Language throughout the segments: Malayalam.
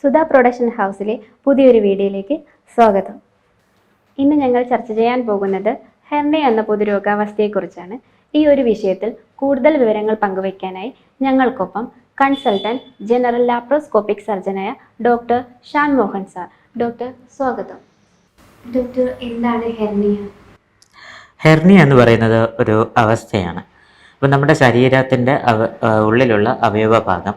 സുധ പ്രൊഡക്ഷൻ ഹൗസിലെ പുതിയൊരു വീഡിയോയിലേക്ക് സ്വാഗതം. ഇന്ന് ഞങ്ങൾ ചർച്ച ചെയ്യാൻ പോകുന്നത് ഹെർണിയ എന്ന പൊതുരോഗാവസ്ഥയെക്കുറിച്ചാണ്. ഈ ഒരു വിഷയത്തിൽ കൂടുതൽ വിവരങ്ങൾ പങ്കുവയ്ക്കാനായി ഞങ്ങൾക്കൊപ്പം കൺസൾട്ടന്റ് ജനറൽ ലാപ്രോസ്കോപ്പിക് സർജനായ doctor Shan Mohan sir. Doctor, സ്വാഗതം. ഡോക്ടർ, എന്താണ് ഹെർണിയ? ഹെർണിയ എന്ന് പറയുന്നത് ഒരു അവസ്ഥയാണ്. അപ്പോൾ നമ്മുടെ ശരീരത്തിൻ്റെ ഉള്ളിലുള്ള അവയവ ഭാഗം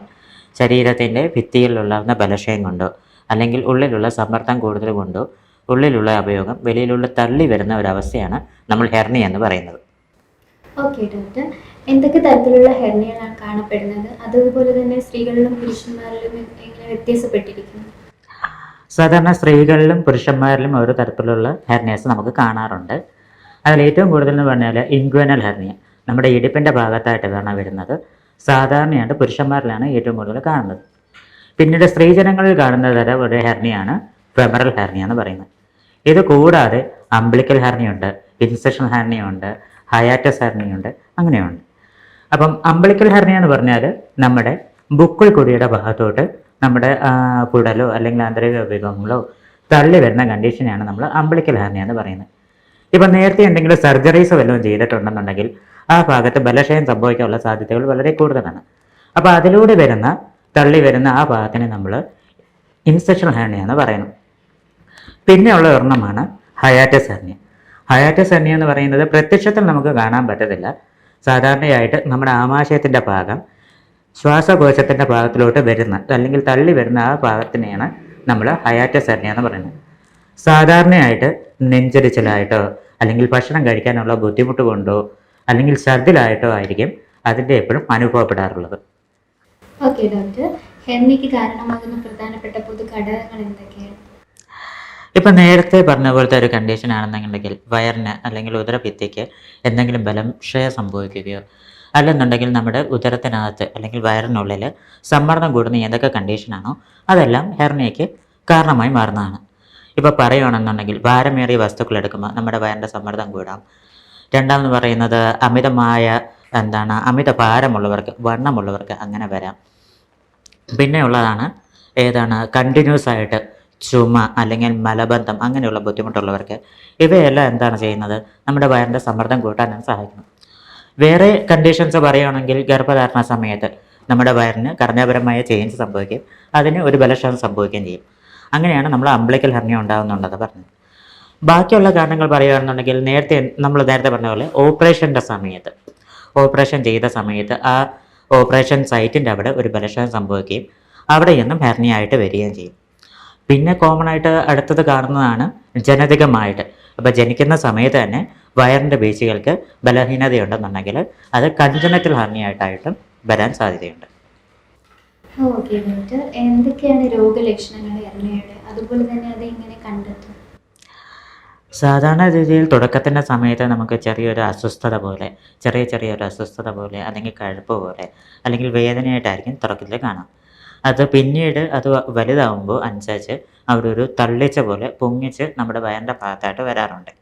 ശരീരത്തിൻ്റെ ഭിത്തിയിലുണ്ടാകുന്ന ബലക്ഷയം കൊണ്ടോ അല്ലെങ്കിൽ ഉള്ളിലുള്ള സമ്മർദ്ദം കൂടുതൽ കൊണ്ടോ ഉള്ളിലുള്ള അവയവം വെളിയിലുള്ള തള്ളി വരുന്ന ഒരവസ്ഥയാണ് നമ്മൾ ഹെർണിയ എന്ന് പറയുന്നത്. ഓക്കെ ഡോക്ടർ, എന്തൊക്കെ തരത്തിലുള്ള ഹെർണിയകളാണ് കാണപ്പെടുന്നത്? അതുപോലെ തന്നെ സ്ത്രീകളിലും പുരുഷന്മാരിലും എങ്ങനെ വ്യത്യാസപ്പെട്ടിരിക്കുന്നു? സാധാരണ സ്ത്രീകളിലും പുരുഷന്മാരിലും ഓരോ തരത്തിലുള്ള ഹെർണിയാസ് നമുക്ക് കാണാറുണ്ട്. അതിൽ ഏറ്റവും കൂടുതൽ എന്ന് പറഞ്ഞാൽ ഇൻഗ്വനൽ ഹെർണിയ, നമ്മുടെ ഇടുപ്പിൻ്റെ ഭാഗത്തായിട്ടാണ് വരുന്നത്. സാധാരണയായിട്ട് പുരുഷന്മാരിലാണ് ഏറ്റവും കൂടുതൽ കാണുന്നത്. പിന്നീട് സ്ത്രീജനങ്ങളിൽ കാണുന്ന തരം ഒരു ഹെർണിയാണ് ഫെമറൽ ഹെർണിയ എന്ന് പറയുന്നത്. ഇത് കൂടാതെ അംബ്ലിക്കൽ ഹെർണിയുണ്ട്, ഇൻസെക്ഷണൽ ഹെർണിയുണ്ട്, ഹയാറ്റസ് ഹെർണിയുണ്ട്, അങ്ങനെയുണ്ട്. അപ്പം അംബ്ലിക്കൽ ഹെർണിയ എന്ന് പറഞ്ഞാൽ നമ്മുടെ ബുക്കിൾ കുഴിയുടെ ഭാഗത്തോട്ട് നമ്മുടെ കുടലോ അല്ലെങ്കിൽ ആന്തരിക വിഭാഗങ്ങളോ തള്ളി വരുന്ന കണ്ടീഷനെയാണ് നമ്മൾ അംബ്ലിക്കൽ ഹെർണിയ എന്ന് പറയുന്നത്. ഇപ്പം നേരത്തെ എന്തെങ്കിലും സർജറീസ് വല്ലതും ചെയ്തിട്ടുണ്ടെന്നുണ്ടെങ്കിൽ ആ ഭാഗത്ത് ബലക്ഷയം സംഭവിക്കാനുള്ള സാധ്യതകൾ വളരെ കൂടുതലാണ്. അപ്പോൾ അതിലൂടെ തള്ളി വരുന്ന ആ ഭാഗത്തിനെ നമ്മൾ ഇൻസെക്ഷണൽ ഹെർണിയ എന്ന് പറയുന്നു. പിന്നെയുള്ള ഒരെണ്ണമാണ് ഹയാറ്റസ് ഹെർണിയ. ഹയാറ്റസ് ഹെർണിയ എന്ന് പറയുന്നത് പ്രത്യക്ഷത്തിൽ നമുക്ക് കാണാൻ പറ്റത്തില്ല. സാധാരണയായിട്ട് നമ്മുടെ ആമാശയത്തിൻ്റെ ഭാഗം ശ്വാസകോശത്തിൻ്റെ ഭാഗത്തിലോട്ട് വരുന്ന അല്ലെങ്കിൽ തള്ളി വരുന്ന ആ ഭാഗത്തിനെയാണ് നമ്മൾ ഹയാറ്റസ് ഹെർണിയ എന്ന് പറയുന്നത്. സാധാരണയായിട്ട് നെഞ്ചരിച്ചിലായിട്ടോ അല്ലെങ്കിൽ ഭക്ഷണം കഴിക്കാനുള്ള ബുദ്ധിമുട്ട് കൊണ്ടോ അല്ലെങ്കിൽ ഛർദിലായിട്ടോ ആയിരിക്കും അതിൻ്റെ എപ്പോഴും അനുഭവപ്പെടാറുള്ളത്. ഓക്കെ ഡോക്ടർ, ഹെർണിയയ്ക്ക് കാരണമാകുന്ന പ്രധാനപ്പെട്ട പൊതു ഘടകങ്ങൾ എന്തൊക്കെയാണ്? ഇപ്പം നേരത്തെ പറഞ്ഞ പോലത്തെ ഒരു കണ്ടീഷൻ ആണെന്നുണ്ടെങ്കിൽ വയറിന് അല്ലെങ്കിൽ ഉദരഭിത്തിക്ക് എന്തെങ്കിലും ബലക്ഷയം സംഭവിക്കുകയോ അല്ലെന്നുണ്ടെങ്കിൽ നമ്മുടെ ഉദരത്തിനകത്ത് അല്ലെങ്കിൽ വയറിനുള്ളിൽ സമ്മർദ്ദം കൂടുന്ന ഏതൊക്കെ കണ്ടീഷനാണോ അതെല്ലാം ഹെർണിയയ്ക്ക് കാരണമായി മാറുന്നതാണ്. ഇപ്പോൾ പറയുകയാണെന്നുണ്ടെങ്കിൽ ഭാരമേറിയ വസ്തുക്കൾ എടുക്കുമ്പോൾ നമ്മുടെ വയറിൻ്റെ സമ്മർദ്ദം കൂടാം. രണ്ടാമെന്ന് പറയുന്നത് അമിത ഭാരമുള്ളവർക്ക്, വണ്ണമുള്ളവർക്ക് അങ്ങനെ വരാം. പിന്നെയുള്ളതാണ് കണ്ടിന്യൂസ് ആയിട്ട് ചുമ അല്ലെങ്കിൽ മലബന്ധം അങ്ങനെയുള്ള ബുദ്ധിമുട്ടുള്ളവർക്ക്. ഇവയെല്ലാം എന്താണ് ചെയ്യുന്നത്? നമ്മുടെ വയറിൻ്റെ സമ്മർദ്ദം കൂട്ടാനാണ് സഹായിക്കുന്നത്. വേറെ കണ്ടീഷൻസ് പറയുകയാണെങ്കിൽ ഗർഭധാരണ സമയത്ത് നമ്മുടെ വയറിന് ഘടനാപരമായ ചേഞ്ച് സംഭവിക്കുകയും അതിന് ഒരു ബലക്ഷയം സംഭവിക്കുകയും ചെയ്യും. അങ്ങനെയാണ് നമ്മൾ അംബ്ലിക്കൽ ഹെർണിയ ഉണ്ടാകുന്നുണ്ടെന്ന് പറഞ്ഞത്. ബാക്കിയുള്ള കാരണങ്ങൾ പറയുകയാണെന്നുണ്ടെങ്കിൽ നമ്മൾ നേരത്തെ പറഞ്ഞ പോലെ ഓപ്പറേഷൻ ചെയ്ത സമയത്ത് ആ ഓപ്പറേഷൻ സൈറ്റിൻ്റെ അവിടെ ഒരു ബലക്ഷയം സംഭവിക്കുകയും അവിടെ നിന്നും ഹെർണിയ ആയിട്ട് വരികയും ചെയ്യും. പിന്നെ കോമൺ ആയിട്ട് അടുത്തത് കാണുന്നതാണ് ജനിതകമായിട്ട്. അപ്പോൾ ജനിക്കുന്ന സമയത്ത് തന്നെ വയറിൻ്റെ പേശികൾക്ക് ബലഹീനതയുണ്ടെന്നുണ്ടെങ്കിൽ അത് കൺജനറ്റൽ ഹെർണിയ ആയിട്ടായിട്ടും വരാൻ സാധ്യതയുണ്ട്. ഓക്കെ ഡോക്ടർ, എന്തൊക്കെയാണ് രോഗലക്ഷണങ്ങൾ ഹെർണിയയുടെ? അതുപോലെ തന്നെ അത് എങ്ങനെ കണ്ടെത്തും? സാധാരണ രീതിയിൽ തുടക്കത്തിൻ്റെ സമയത്ത് നമുക്ക് ചെറിയൊരു അസ്വസ്ഥത പോലെ അല്ലെങ്കിൽ കഴുപ്പ് പോലെ അല്ലെങ്കിൽ വേദനയായിട്ടായിരിക്കും തുടക്കത്തിൽ കാണാം. അത് പിന്നീട് അത് വലുതാവുമ്പോൾ അനുസരിച്ച് അവിടെ ഒരു തള്ളിച്ച പോലെ പൊങ്ങിച്ച് നമ്മുടെ വയറിൻ്റെ ഭാഗത്തായിട്ട് വരാറുണ്ട്.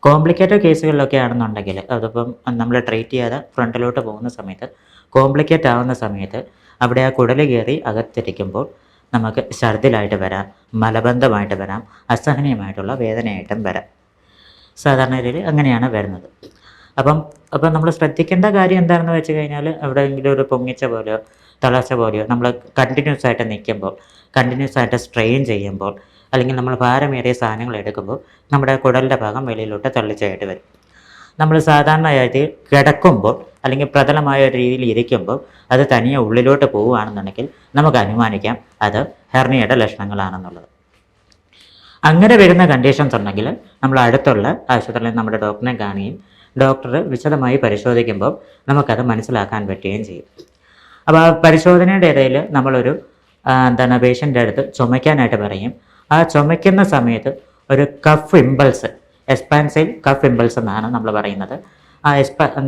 കോംപ്ലിക്കേറ്റഡ് കേസുകളിലൊക്കെ ആണെന്നുണ്ടെങ്കിൽ അതിപ്പം നമ്മൾ ട്രീറ്റ് ചെയ്യാതെ ഫ്രണ്ടിലോട്ട് പോകുന്ന സമയത്ത് കോംപ്ലിക്കേറ്റ് ആവുന്ന സമയത്ത് അവിടെ ആ കുടൽ കയറി അകത്തിരിക്കുമ്പോൾ നമുക്ക് ഛർദിലായിട്ട് വരാം, മലബന്ധമായിട്ട് വരാം, അസഹനീയമായിട്ടുള്ള വേദനയായിട്ടും വരാം. സാധാരണ രീതിയിൽ അങ്ങനെയാണ് വരുന്നത്. അപ്പം നമ്മൾ ശ്രദ്ധിക്കേണ്ട കാര്യം എന്താണെന്ന് വെച്ച് കഴിഞ്ഞാൽ എവിടെയെങ്കിലും ഒരു പൊങ്ങിച്ച പോലെയോ തളർച്ച പോലെയോ നമ്മൾ കണ്ടിന്യൂസ് ആയിട്ട് നിൽക്കുമ്പോൾ, കണ്ടിന്യൂസ് ആയിട്ട് സ്ട്രെയിൻ ചെയ്യുമ്പോൾ അല്ലെങ്കിൽ നമ്മൾ ഭാരമേറിയ സാധനങ്ങൾ എടുക്കുമ്പോൾ നമ്മുടെ കുടലിൻ്റെ ഭാഗം വെളിയിലോട്ട് തള്ളിച്ചായിട്ട് വരും. നമ്മൾ സാധാരണയായിട്ട് കിടക്കുമ്പോൾ അല്ലെങ്കിൽ പ്രതലമായ ഒരു രീതിയിൽ ഇരിക്കുമ്പോൾ അത് തനിയെ ഉള്ളിലോട്ട് പോവുകയാണെന്നുണ്ടെങ്കിൽ നമുക്ക് അനുമാനിക്കാം അത് ഹെർണിയയുടെ ലക്ഷണങ്ങളാണെന്നുള്ളത്. അങ്ങനെ വരുന്ന കണ്ടീഷൻസ് ഉണ്ടെങ്കിൽ നമ്മൾ അടുത്തുള്ള ആശുപത്രിയിൽ നമ്മുടെ ഡോക്ടറിനെ കാണുകയും ഡോക്ടർ വിശദമായി പരിശോധിക്കുമ്പോൾ നമുക്കത് മനസ്സിലാക്കാൻ പറ്റുകയും ചെയ്യും. അപ്പോൾ ആ പരിശോധനയുടെ ഇടയിൽ നമ്മളൊരു പേഷ്യൻ്റെ അടുത്ത് ചുമയ്ക്കാനായിട്ട് പറയും. ആ ചുമയ്ക്കുന്ന സമയത്ത് ഒരു cough impulse, expansive cough impulse എന്നാണ് നമ്മൾ പറയുന്നത്.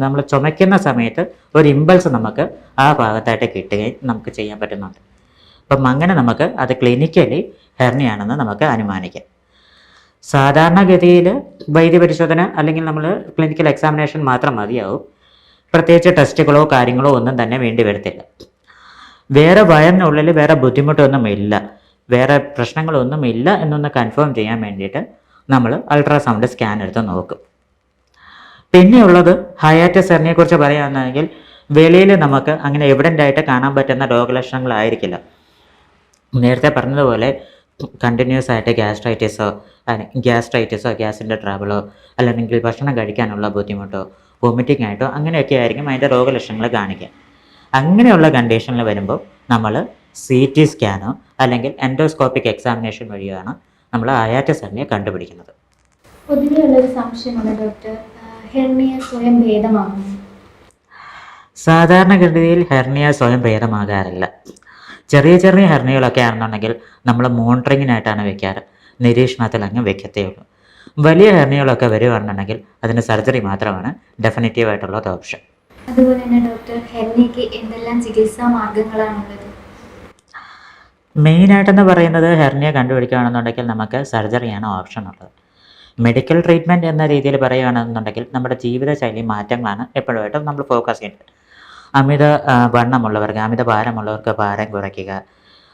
നമ്മൾ ചുമയ്ക്കുന്ന സമയത്ത് ഒരു ഇമ്പൾസ് നമുക്ക് ആ ഭാഗത്തായിട്ട് കിട്ടുകയും നമുക്ക് ചെയ്യാൻ പറ്റുന്നുണ്ട്. അപ്പം അങ്ങനെ നമുക്ക് അത് ക്ലിനിക്കലി ഹെർണിയാണെന്ന് നമുക്ക് അനുമാനിക്കാം. സാധാരണഗതിയിൽ വൈദ്യപരിശോധന അല്ലെങ്കിൽ നമ്മൾ ക്ലിനിക്കൽ എക്സാമിനേഷൻ മാത്രം മതിയാവും. പ്രത്യേകിച്ച് ടെസ്റ്റുകളോ കാര്യങ്ങളോ ഒന്നും തന്നെ വേണ്ടി വരത്തില്ല. വേറെ വയറിനുള്ളിൽ വേറെ ബുദ്ധിമുട്ടൊന്നും ഇല്ല. വേറെ പ്രശ്നങ്ങളൊന്നും ഇല്ല എന്നൊന്ന് കൺഫേം ചെയ്യാൻ വേണ്ടിയിട്ട് നമ്മൾ അൾട്രാസൗണ്ട് സ്കാൻ എടുത്ത് നോക്കും. പിന്നെയുള്ളത് ഹയാറ്റസ് ഹെർണിയെക്കുറിച്ച് പറയുകയാണെങ്കിൽ വെളിയിൽ നമുക്ക് അങ്ങനെ എവിഡൻ്റ് ആയിട്ട് കാണാൻ പറ്റുന്ന രോഗലക്ഷണങ്ങളായിരിക്കില്ല. നേരത്തെ പറഞ്ഞതുപോലെ കണ്ടിന്യൂസ് ആയിട്ട് ഗ്യാസ്ട്രൈറ്റിസോ ഗ്യാസിൻ്റെ ട്രബിളോ അല്ലെങ്കിൽ ഭക്ഷണം കഴിക്കാനുള്ള ബുദ്ധിമുട്ടോ വോമിറ്റിംഗ് ആയിട്ടോ അങ്ങനെയൊക്കെ ആയിരിക്കും അതിൻ്റെ രോഗലക്ഷണങ്ങൾ കാണിക്കുക. അങ്ങനെയുള്ള കണ്ടീഷനിൽ വരുമ്പോൾ നമ്മൾ CT സ്കാനോ അല്ലെങ്കിൽ എൻഡോസ്കോപ്പിക് എക്സാമിനേഷൻ വഴിയാണ് നമ്മൾ ഹയാറ്റസ് ഹെർണിയ കണ്ടുപിടിക്കുന്നത്. പൊതുവെ ഉള്ളൊരു സംശയമാണ് ഡോക്ടർ, ഹെർണിയ സ്വയം ഭേദമാകും? സാധാരണഗതിയിൽ ഹെർണിയ സ്വയം ഭേദമാകാറില്ല. ചെറിയ ചെറിയ ഹെർണികളൊക്കെ ആണെന്നുണ്ടെങ്കിൽ നമ്മൾ മോണിറ്ററിങ്ങിനായിട്ടാണ് വെക്കാറ്, നിരീക്ഷണത്തിൽ അങ്ങ് വെക്കത്തേ ഉള്ളൂ. വലിയ ഹെർണികളൊക്കെ വരികയാണെന്നുണ്ടെങ്കിൽ അതിന് സർജറി മാത്രമാണ് ഡെഫിനറ്റീവായിട്ടുള്ളത് ഓപ്ഷൻ. അതുപോലെ തന്നെ ഡോക്ടർ, ഹെർണിയയ്ക്ക് എന്തെല്ലാം ചികിത്സാ മാർഗങ്ങളാണുള്ളത്? മെയിനായിട്ടെന്ന് പറയുന്നത് ഹെർണിയ കണ്ടുപിടിക്കുകയാണെന്നുണ്ടെങ്കിൽ നമുക്ക് സർജറിയാണ് ഓപ്ഷൻ ഉള്ളത്. മെഡിക്കൽ ട്രീറ്റ്മെൻറ്റ് എന്ന രീതിയിൽ പറയുകയാണെന്നുണ്ടെങ്കിൽ നമ്മുടെ ജീവിതശൈലി മാറ്റങ്ങളാണ് എപ്പോഴുമായിട്ടും നമ്മൾ ഫോക്കസ് ചെയ്യുന്നത്. അമിത വണ്ണമുള്ളവർക്ക്, അമിത ഭാരമുള്ളവർക്ക് ഭാരം കുറയ്ക്കുക,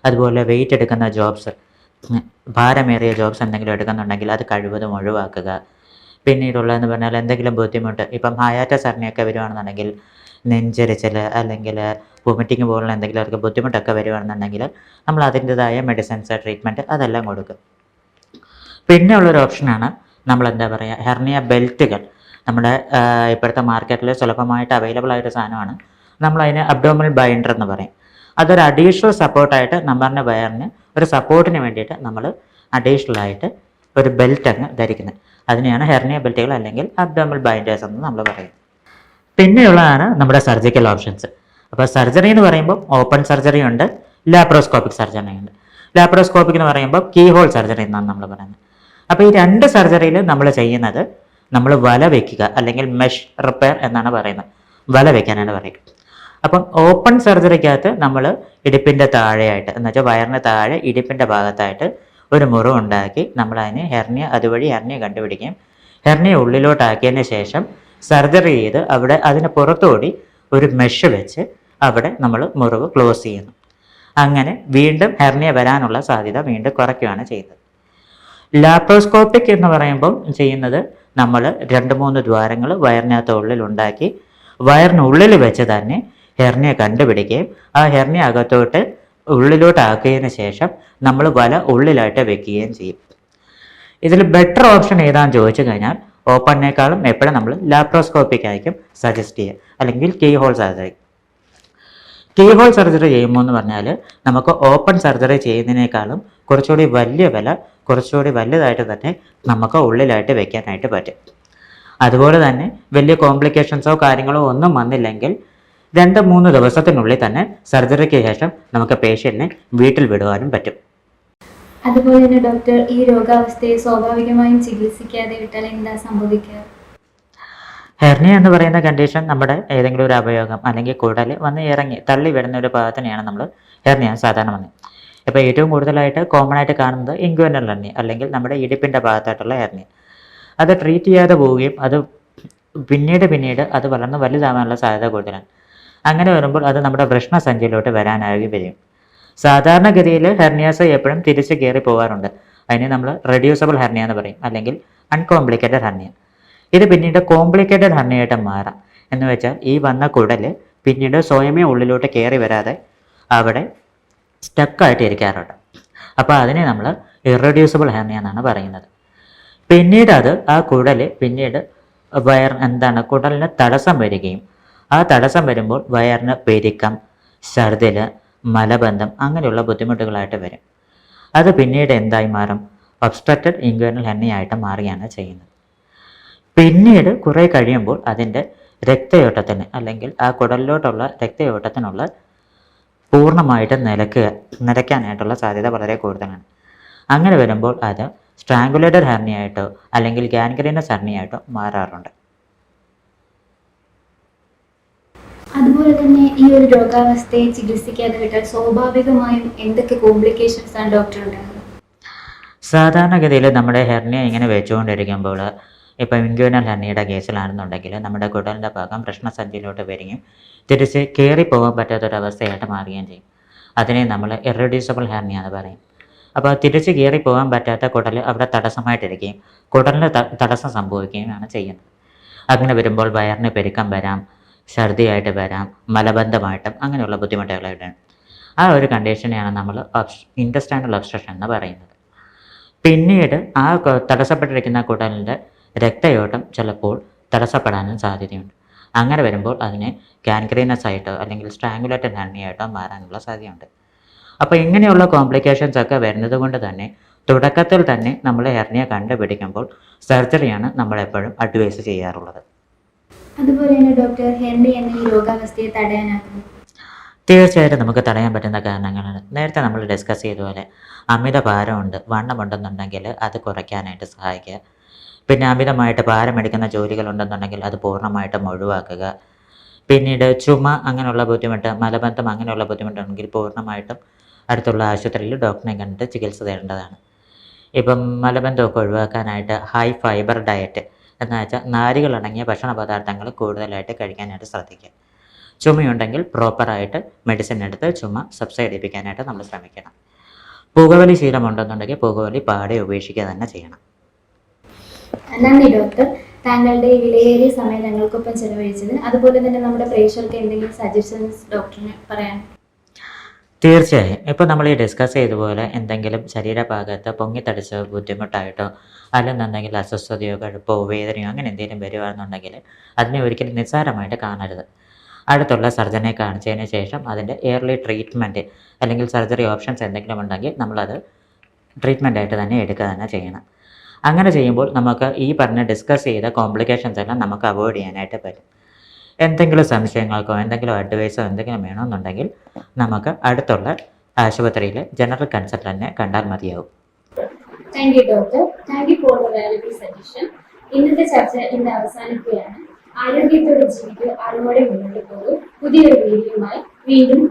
അതുപോലെ വെയിറ്റ് എടുക്കുന്ന ജോബ്സ്, ഭാരമേറിയ ജോബ്സ് എന്തെങ്കിലും എടുക്കുന്നുണ്ടെങ്കിൽ അത് കഴിവതും ഒഴിവാക്കുക. പിന്നീടുള്ളതെന്ന് പറഞ്ഞാൽ എന്തെങ്കിലും ബുദ്ധിമുട്ട്, ഇപ്പം ഹയാറ്റസ് ഹെർണിയൊക്കെ വരുവാണെന്നുണ്ടെങ്കിൽ നെഞ്ചരിച്ചൽ അല്ലെങ്കിൽ വോമിറ്റിംഗ് പോലുള്ള എന്തെങ്കിലും അവർക്ക് ബുദ്ധിമുട്ടൊക്കെ വരുവാണെന്നുണ്ടെങ്കിൽ നമ്മൾ അതിൻ്റെതായ മെഡിസിൻസ് ട്രീറ്റ്മെൻറ്റ് അതെല്ലാം കൊടുക്കും. പിന്നെ ഉള്ളൊരു ഓപ്ഷനാണ് നമ്മൾ എന്താ പറയുക, ഹെർണിയ ബെൽറ്റുകൾ. നമ്മുടെ ഇപ്പോഴത്തെ മാർക്കറ്റിൽ സുലഭമായിട്ട് അവൈലബിൾ ആയൊരു സാധനമാണ്. നമ്മളതിന് അബ്ഡോമിനൽ ബൈൻഡർ എന്ന് പറയും. അതൊരു അഡീഷണൽ സപ്പോർട്ടായിട്ട് നമ്മുടെ വയറിന് ഒരു സപ്പോർട്ടിന് വേണ്ടിയിട്ട് നമ്മൾ അഡീഷണലായിട്ട് ഒരു ബെൽറ്റ് അങ്ങ് ധരിക്കുന്നത്. അതിനെയാണ് ഹെർണിയ ബെൽറ്റുകൾ അല്ലെങ്കിൽ അബ്ഡോമിനൽ ബൈൻഡേഴ്സ് എന്ന് നമ്മൾ പറയും. പിന്നെയുള്ളതാണ് നമ്മുടെ സർജിക്കൽ ഓപ്ഷൻസ്. അപ്പോൾ സർജറി എന്ന് പറയുമ്പോൾ ഓപ്പൺ സർജറി ഉണ്ട്, ലാപ്രോസ്കോപ്പിക് സർജറി ഉണ്ട്. ലാപ്രോസ്കോപ്പിക് എന്ന് പറയുമ്പോൾ കീ ഹോൾ സർജറി എന്നാണ് നമ്മൾ പറയുന്നത്. അപ്പോൾ ഈ രണ്ട് സർജറിയിൽ നമ്മൾ ചെയ്യുന്നത് നമ്മൾ വല വയ്ക്കുക അല്ലെങ്കിൽ മെഷ് റിപ്പയർ എന്നാണ് പറയുന്നത്. വല വയ്ക്കാനാണ് പറയുക. അപ്പം ഓപ്പൺ സർജറിക്കകത്ത് നമ്മൾ ഇടുപ്പിൻ്റെ താഴെയായിട്ട് എന്ന് വെച്ചാൽ വയറിന് താഴെ ഇടുപ്പിൻ്റെ ഭാഗത്തായിട്ട് ഒരു മുറിവ് ഉണ്ടാക്കി നമ്മളതിന് ഹെർണിയ, അതുവഴി ഹെർണിയ കണ്ടുപിടിക്കുകയും ഹെർണിയ ഉള്ളിലോട്ടാക്കിയതിന് ശേഷം സർജറി ചെയ്ത് അവിടെ അതിന് പുറത്തുകൂടി ഒരു മെഷ് വെച്ച് അവിടെ നമ്മൾ മുറിവ് ക്ലോസ് ചെയ്യുന്നു. അങ്ങനെ വീണ്ടും ഹെർണിയ വരാനുള്ള സാധ്യത വീണ്ടും കുറയ്ക്കുകയാണ് ചെയ്യുന്നത്. ലാപ്രോസ്കോപ്പിക് എന്ന് പറയുമ്പോൾ ചെയ്യുന്നത് നമ്മൾ 2-3 ദ്വാരങ്ങൾ വയറിനകത്ത് ഉള്ളിൽ ഉണ്ടാക്കി വയറിനുള്ളിൽ വെച്ച് തന്നെ ഹെർണിയ കണ്ടുപിടിക്കുകയും ആ ഹെർണിയ അകത്തോട്ട് ഉള്ളിലോട്ട് ആക്കിയതിന് ശേഷം നമ്മൾ വല ഉള്ളിലായിട്ട് വെക്കുകയും ചെയ്യും. ഇതിൽ ബെറ്റർ ഓപ്ഷൻ ഏതാണെന്ന് ചോദിച്ചു കഴിഞ്ഞാൽ ഓപ്പണിനേക്കാളും എപ്പോഴും നമ്മൾ ലാപ്രോസ്കോപ്പിക് ആയിരിക്കും സജസ്റ്റ് ചെയ്യുക, അല്ലെങ്കിൽ keyhole surgery. Keyhole surgery ചെയ്യുമ്പോൾ എന്ന് പറഞ്ഞാൽ നമുക്ക് ഓപ്പൺ സർജറി ചെയ്യുന്നതിനേക്കാളും കുറച്ചുകൂടി വലിയ വില, കുറച്ചുകൂടി വലുതായിട്ട് തന്നെ നമുക്ക് ഉള്ളിലായിട്ട് വെക്കാനായിട്ട് പറ്റും. അതുപോലെ തന്നെ വലിയ കോംപ്ലിക്കേഷൻസോ കാര്യങ്ങളോ ഒന്നും വന്നില്ലെങ്കിൽ 2-3 ദിവസത്തിനുള്ളിൽ തന്നെ സർജറിക്ക് ശേഷം നമുക്ക് പേഷ്യൻറ്റിനെ വീട്ടിൽ വിടുവാനും പറ്റും. അതുപോലെ തന്നെ ഡോക്ടർ, ഈ രോഗാവസ്ഥയെ സ്വാഭാവികമായും ചികിത്സിക്കാതെ വിട്ടാൽ എന്താ സംഭവിക്കുക? ഹെർണിയ എന്ന് പറയുന്ന കണ്ടീഷൻ നമ്മുടെ ഏതെങ്കിലും ഒരു അവയവം അല്ലെങ്കിൽ കുടൽ വന്ന് ഇറങ്ങി തള്ളി വരുന്ന ഒരു ഭാഗത്തിനെയാണ് നമ്മൾ ഹെർണിയ സാധാരണ വന്നത്. ഇപ്പോൾ ഏറ്റവും കൂടുതലായിട്ട് കോമൺ ആയിട്ട് കാണുന്നത് ഇൻഗ്വനൽ ഹെർണിയ അല്ലെങ്കിൽ നമ്മുടെ ഇടുപ്പിൻ്റെ ഭാഗത്തായിട്ടുള്ള ഹെർണിയ. അത് ട്രീറ്റ് ചെയ്യാതെ പോവുകയും അത് പിന്നീട് അത് വളർന്ന് വലുതാവാനുള്ള സാധ്യത കൂടുതലാണ്. അങ്ങനെ വരുമ്പോൾ അത് നമ്മുടെ വൃഷ്ണസഞ്ചിയിലോട്ട് വരാനായി വരും. സാധാരണഗതിയിൽ ഹെർണിയാസ് എപ്പോഴും തിരിച്ച് കയറി പോകാറുണ്ട്. അതിനെ നമ്മൾ റെഡ്യൂസബിൾ ഹെർണിയ എന്ന് പറയും, അല്ലെങ്കിൽ അൺകോംപ്ലിക്കേറ്റഡ് ഹെർണിയ. ഇത് പിന്നീട് കോംപ്ലിക്കേറ്റഡ് ഹെർണിയായിട്ട് മാറാം. എന്ന് വെച്ചാൽ ഈ വന്ന കുടൽ പിന്നീട് സ്വയമേ ഉള്ളിലോട്ട് കയറി വരാതെ അവിടെ സ്റ്റക്കായിട്ട് ഇരിക്കാറുണ്ട്. അപ്പോൾ അതിനെ നമ്മൾ ഇറഡ്യൂസിബിൾ ഹെർണിയ എന്നാണ് പറയുന്നത്. പിന്നീട് ആ കുടൽ പിന്നീട് കുടലിന് തടസ്സം വരികയും ആ തടസ്സം വരുമ്പോൾ വയറിന് പെരുക്കം, ഛർദിൽ, മലബന്ധം അങ്ങനെയുള്ള ബുദ്ധിമുട്ടുകളായിട്ട് വരും. അത് പിന്നീട് എന്തായി മാറും? ഒബ്സ്ട്രക്റ്റഡ് ഇൻഗ്വനൽ ഹെർണിയായിട്ട് മാറുകയാണ് ചെയ്യുന്നത്. പിന്നീട് കുറേ കഴിയുമ്പോൾ അതിൻ്റെ രക്തയോട്ടത്തിന് അല്ലെങ്കിൽ ആ കുടലിലോട്ടുള്ള രക്തയോട്ടത്തിനുള്ള പൂർണ്ണമായിട്ട് നിലയ്ക്കാനായിട്ടുള്ള സാധ്യത വളരെ കൂടുതലാണ്. അങ്ങനെ വരുമ്പോൾ അത് സ്ട്രാങ്കുലേറ്റഡ് ഹെർണിയായിട്ടോ അല്ലെങ്കിൽ ഗാൻഗ്രീനസ് ഹെർണിയായിട്ടോ മാറാറുണ്ട്. അതുപോലെ തന്നെ ഈ ഒരു രോഗാവസ്ഥയെ ചികിത്സിക്കാതെ വിട്ടാൽ സ്വാഭാവികമായും എന്തൊക്കെ കോംപ്ലിക്കേഷൻസ് ആണ് ഡോക്ടർ ഉണ്ടാകുന്നത്? സാധാരണഗതിയിൽ നമ്മുടെ ഹെർണിയ ഇങ്ങനെ വെച്ചുകൊണ്ടിരിക്കുമ്പോൾ ഇപ്പോൾ ഇൻഗ്വനൽ ഹെർണിയുടെ കേസിലാണെന്നുണ്ടെങ്കിൽ നമ്മുടെ കുടലിൻ്റെ ഭാഗം വൃഷ്ണസഞ്ചിയിലോട്ട് വരികയും തിരിച്ച് കയറി പോകാൻ പറ്റാത്തൊരവസ്ഥയായിട്ട് മാറുകയും ചെയ്യും. അതിനെ നമ്മൾ ഇറഡ്യൂസിബിൾ ഹെർണിയ എന്ന് പറയും. അപ്പോൾ തിരിച്ച് കയറി പോകാൻ പറ്റാത്ത കുടൽ അവിടെ തടസ്സമായിട്ടിരിക്കുകയും കുടലിന് തടസ്സം സംഭവിക്കുകയുമാണ് ചെയ്യുന്നത്. അങ്ങനെ വരുമ്പോൾ വയറിന് പെരുക്കം വരാം, ഛർദിയായിട്ട് വരാം, മലബന്ധമായിട്ടും അങ്ങനെയുള്ള ബുദ്ധിമുട്ടുകളായിട്ടാണ്. ആ ഒരു കണ്ടീഷനെയാണ് നമ്മൾ ഇൻറ്റസ്റ്റൈനൽ ഒബ്സ്ട്രക്ഷൻ എന്ന് പറയുന്നത്. പിന്നീട് ആ തടസ്സപ്പെട്ടിരിക്കുന്ന കുടലിൻ്റെ രക്തയോട്ടം ചിലപ്പോൾ തടസ്സപ്പെടാനും സാധ്യതയുണ്ട്. അങ്ങനെ വരുമ്പോൾ അതിനെ ഗാൻഗ്രീനസ് ആയിട്ടോ അല്ലെങ്കിൽ സ്ട്രാങ്കുലേറ്റഡ് ഹെർണിയായിട്ടോ മാറാനുള്ള സാധ്യതയുണ്ട്. അപ്പോൾ ഇങ്ങനെയുള്ള കോംപ്ലിക്കേഷൻസ് ഒക്കെ വരുന്നത് കൊണ്ട് തന്നെ തുടക്കത്തിൽ തന്നെ നമ്മൾ ഹെർണിയ കണ്ടുപിടിക്കുമ്പോൾ സർജറിയാണ് നമ്മളെപ്പോഴും അഡ്വൈസ് ചെയ്യാറുള്ളത്. അതുപോലെ തന്നെ ഡോക്ടർ, ഹെർണിയ എന്ന ഈ രോഗാവസ്ഥയെ തടയാനാകും? തീർച്ചയായിട്ടും നമുക്ക് തടയാൻ പറ്റുന്ന കാരണങ്ങളാണ്. നേരത്തെ നമ്മൾ ഡിസ്കസ് ചെയ്ത പോലെ അമിത ഭാരമുണ്ട്, വണ്ണമുണ്ടെന്നുണ്ടെങ്കിൽ അത് കുറയ്ക്കാനായിട്ട് സഹായിക്കുക. പിന്നെ അമിതമായിട്ട് ഭാരമെടുക്കുന്ന ജോലികളുണ്ടെന്നുണ്ടെങ്കിൽ അത് പൂർണ്ണമായിട്ടും ഒഴിവാക്കുക. പിന്നീട് ചുമ അങ്ങനെയുള്ള ബുദ്ധിമുട്ട്, മലബന്ധം അങ്ങനെയുള്ള ബുദ്ധിമുട്ടുണ്ടെങ്കിൽ പൂർണ്ണമായിട്ടും അടുത്തുള്ള ആശുപത്രിയിൽ ഡോക്ടറെ കണ്ടിട്ട് ചികിത്സ തേടേണ്ടതാണ്. ഇപ്പം മലബന്ധമൊക്കെ ഒഴിവാക്കാനായിട്ട് ഹൈ ഫൈബർ ഡയറ്റ് എന്ന് വെച്ചാൽ നാരുകളടങ്ങിയ ഭക്ഷണ പദാർത്ഥങ്ങൾ കൂടുതലായിട്ട് കഴിക്കാനായിട്ട് ശ്രദ്ധിക്കുക. ചുമയുണ്ടെങ്കിൽ പ്രോപ്പറായിട്ട് മെഡിസിൻ എടുത്ത് ചുമ സബ്സൈഡ് ചെയ്യിപ്പിക്കാനായിട്ട് നമ്മൾ ശ്രമിക്കണം. പുകവലി ശീലമുണ്ടെന്നുണ്ടെങ്കിൽ പുകവലി പാടെ ഉപേക്ഷിക്കുക തന്നെ ചെയ്യണം. നന്ദി ഡോക്ടർ, താങ്കളുടെ ഈ വിലയേറിയ സമയം ഞങ്ങൾക്കൊപ്പം ചെലവഴിച്ചതിന്. അതുപോലെ തന്നെ നമ്മുടെ പ്രേക്ഷകർക്ക് എന്തെങ്കിലും സജഷൻസ് ഡോക്ടറിന് പറയാൻ? തീർച്ചയായും. ഇപ്പോൾ നമ്മൾ ഈ ഡിസ്കസ് ചെയ്തതുപോലെ എന്തെങ്കിലും ശരീരഭാഗത്ത് പൊങ്ങിത്തടിച്ച് ബുദ്ധിമുട്ടായിട്ടോ അല്ലെന്നുണ്ടെങ്കിൽ അസ്വസ്ഥതയോ കടുപ്പോ വേദനയോ അങ്ങനെ എന്തെങ്കിലും വരുവാണെന്നുണ്ടെങ്കിൽ അതിനെ ഒരിക്കലും നിസ്സാരമായിട്ട് കാണരുത്. അടുത്തുള്ള സർജനെ കാണിച്ചതിന് ശേഷം അതിൻ്റെ എയർലി ട്രീറ്റ്മെൻറ്റ് അല്ലെങ്കിൽ സർജറി ഓപ്ഷൻസ് എന്തെങ്കിലും ഉണ്ടെങ്കിൽ നമ്മളത് ട്രീറ്റ്മെൻറ്റായിട്ട് തന്നെ എടുക്കുക തന്നെ ചെയ്യണം. അങ്ങനെ ചെയ്യുമ്പോൾ നമുക്ക് ഈ പറഞ്ഞ ഡിസ്കസ് ചെയ്ത കോംപ്ലിക്കേഷൻസ് എല്ലാം നമുക്ക് അവോയ്ഡ് ചെയ്യാനായിട്ട് പറ്റും. എന്തെങ്കിലും സംശയങ്ങൾക്കോ എന്തെങ്കിലും അഡ്വൈസോ എന്തെങ്കിലും വേണമെന്നുണ്ടെങ്കിൽ നമുക്ക് അടുത്തുള്ള ആശുപത്രിയിൽ ജനറൽ കൺസൾട്ടൻറ്റിനെ കണ്ടാൽ മതിയാവും. Thank you doctor. Thank you for the valuable suggestion. ഇന്നത്തെ ചർച്ച ഇന്ന് അവസാനിക്കുകയാണ്. ആരോഗ്യത്തോടെ ജീവിക്കുക, അറിവോടെ മുന്നോട്ട് പോകും. പുതിയൊരു വീഡിയോയുമായി വീണ്ടും